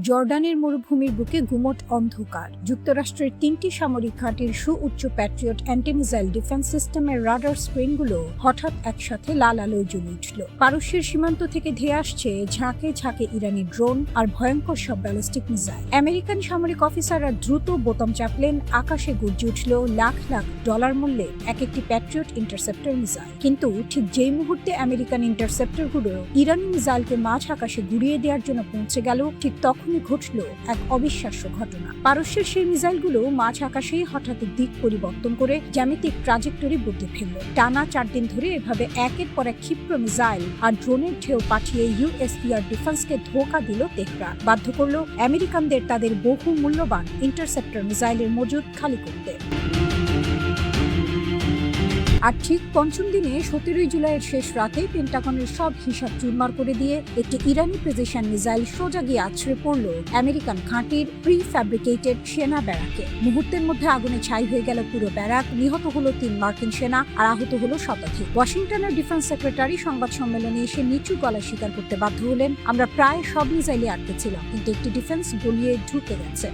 জর্ডানের মরুভূমির বুকে গুমট অন্ধকার। যুক্তরাষ্ট্রের 3টি সামরিক ঘাঁটির সুউচ্চ প্যাট্রিয়ট অ্যান্টি-মিসাইল ডিফেন্স সিস্টেমের রাডার স্ক্রিনগুলো হঠাৎ একসাথে লাল আলোয় জ্বলে উঠল। পারস্যের সীমান্ত থেকে ধেয়ে আসছে ঝাঁকে ঝাঁকে ইরানি ড্রোন আর ভয়ঙ্কর সব ব্যালিস্টিক মিসাইল। আমেরিকান সামরিক অফিসাররা দ্রুত বোতাম চাপলেন, আকাশে গর্জে উঠল লাখ লাখ ডলার মূল্যের এক একটি প্যাট্রিয়ট ইন্টারসেপ্টর মিসাইল। কিন্তু ঠিক যেই মুহূর্তে আমেরিকান ইন্টারসেপ্টরগুলো ইরানি মিসাইলকে মাঝ আকাশে গুড়িয়ে দেওয়ার জন্য পৌঁছে গেল, ঠিক তখনই ঘটল এক অবিশ্বাস্য ঘটনা। পারস্যের সেই মিসাইলগুলো মাঝ আকাশেই হঠাৎ দিক পরিবর্তন করে জ্যামিতিক ট্রাজেক্টরি বদলে ফেলল। টানা 4 দিন ধরে এভাবে একের পর এক ক্ষিপ্র মিসাইল আর ড্রোনের ঢেউ পাঠিয়ে ইউএস এয়ার ডিফেন্সকে ধোঁকা দিল তেহরান, বাধ্য করল আমেরিকানদের তাদের বহু মূল্যবান ইন্টারসেপ্টর মিসাইলের মজুদ খালি করতে। আর ঠিক পঞ্চম দিনে 17 জুলাইয়ের শেষ রাতে পেন্টাগনের সব হিসাব চুরমার করে দিয়ে একটি ইরানি প্রিসিশন মিসাইল সোজা গিয়ে আছড়ে পড়ল আমেরিকান ঘাঁটির প্রি-ফ্যাব্রিকেটেড সেনা ব্যারাকে। মুহূর্তের মধ্যে আগুনে ছাই হয়ে গেল পুরো ব্যারাক, নিহত হলো 3 মার্কিন সেনা আর আহত হলো শতাধিক। ওয়াশিংটনের ডিফেন্স সেক্রেটারি সংবাদ সম্মেলনে এসে নিচু গলায় স্বীকার করতে বাধ্য হলেন, আমরা প্রায় সব মিসাইলে আটকেছিলাম, কিন্তু একটি ডিফেন্স গলিয়ে ঢুকে গেছে।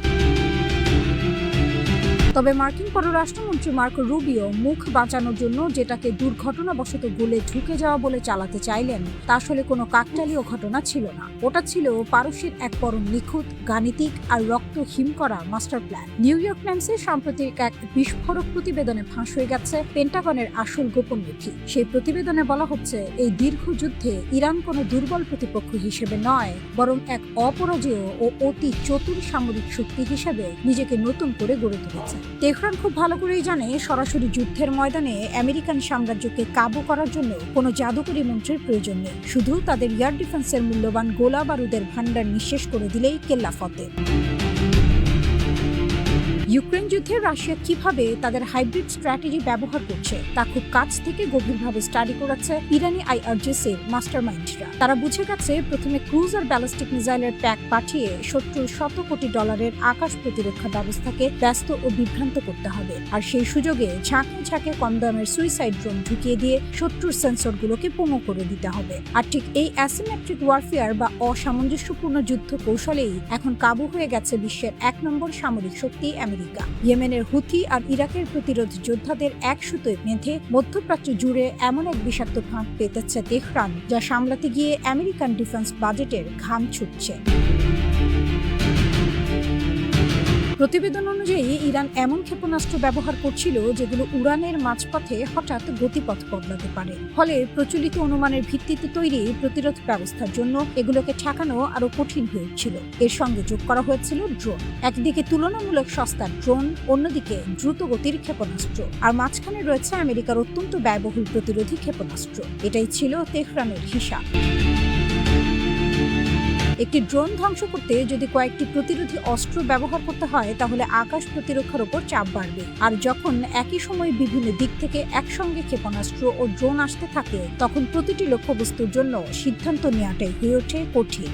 তবে মার্কিন পররাষ্ট্রমন্ত্রী মার্কো রুবিও মুখ বাঁচানোর জন্য যেটাকে দুর্ঘটনাবশত গলে ঢুকে যাওয়া বলে চালাতে চাইলেন, তা আসলে কোনো কাকতালীয় ঘটনা ছিল না। ওটা ছিল পারস্যের এক পরম নিখুঁত, গাণিতিক আর রক্তহীন করা মাস্টার প্ল্যান। নিউ ইয়র্ক টাইমসের সাম্প্রতিক এক বিস্ফোরক প্রতিবেদনে ফাঁস হয়ে গেছে পেন্টাগনের আসল গোপন নথি। সেই প্রতিবেদনে বলা হচ্ছে, এই দীর্ঘ যুদ্ধে ইরান কোনো দুর্বল প্রতিপক্ষ হিসেবে নয়, বরং এক অপরাজেয় ও অতি চতুর সামরিক শক্তি হিসেবে নিজেকে নতুন করে গড়ে তুলেছে। তেহরান খুব ভালো করেই জানে, সরাসরি যুদ্ধের ময়দানে আমেরিকান সাম্রাজ্যকে কাবু করার জন্য কোনো জাদুকরী মন্ত্রের প্রয়োজন নেই। শুধু তাদের এয়ার ডিফেন্সের মূল্যবান গোলা বারুদের ভান্ডার নিঃশেষ করে দিলেই কেল্লা ফতে। ইউক্রেন যুদ্ধে রাশিয়া কিভাবে তাদের হাইব্রিড স্ট্র্যাটেজি ব্যবহার করছে তা খুব কাছ থেকে গভীরভাবে স্টাডি করেছে ইরানি আইআরজিসির মাস্টারমাইন্ডরা। তারা বুঝে গেছে, প্রথমে ক্রুজ আর ব্যালিস্টিক মিসাইলের প্যাক পাঠিয়ে শত্রুর $100 কোটি আকাশ প্রতিরক্ষা ব্যবস্থাকে ব্যস্ত ও বিভ্রান্ত করতে হবে। আর সেই সুযোগে ঝাঁকে ঝাঁকে কম দামের সুইসাইড ড্রোন ঢুকিয়ে দিয়ে শত্রুর সেন্সরগুলোকে পোঙো করে দিতে হবে। আর ঠিক এই অ্যাসিমেট্রিক ওয়ারফেয়ার বা অসামঞ্জস্যপূর্ণ যুদ্ধ কৌশলেই এখন কাবু হয়ে গেছে বিশ্বের 1 নম্বর সামরিক শক্তি আমেরিকা। ইয়েমেনের হুথি আর ইরাকের প্রতিরোধ যোদ্ধাদের এক সুতোয় বেঁধে মধ্যপ্রাচ্য জুড়ে এমন এক বিষাক্ত ফাঁদ পেতেছে তেহরান, যা সামলাতে গিয়ে আমেরিকান ডিফেন্স বাজেটের ঘাম ছুটছে। প্রতিবেদন অনুযায়ী ইরান এমন ক্ষেপণাস্ত্র ব্যবহার করছিল যেগুলো উড়ানের মাঝপথে হঠাৎ গতিপথ বদলাতে পারে। ফলে প্রচলিত অনুমানের ভিত্তিতে তৈরি প্রতিরোধ ব্যবস্থার জন্য এগুলোকে ঠেকানো আরো কঠিন হয়ে উঠছিল। এর সঙ্গে যোগ করা হয়েছিল ড্রোন। একদিকে তুলনামূলক সস্তার ড্রোন, অন্যদিকে দ্রুত গতির ক্ষেপণাস্ত্র, আর মাঝখানে রয়েছে আমেরিকার অত্যন্ত ব্যয়বহুল প্রতিরোধী ক্ষেপণাস্ত্র। এটাই ছিল তেহরানের হিসাব। একটি ড্রোন ধ্বংস করতে যদি কয়েকটি প্রতিরোধী অস্ত্র ব্যবহার করতে হয়, তাহলে আকাশ প্রতিরক্ষার উপর চাপ বাড়বে। আর যখন একই সময়ে বিভিন্ন দিক থেকে একসঙ্গে ক্ষেপণাস্ত্র ও ড্রোন আসতে থাকে, তখন প্রতিটি লক্ষ্যবস্তুর জন্য সিদ্ধান্ত নেওয়াটাই হয়ে ওঠে কঠিন।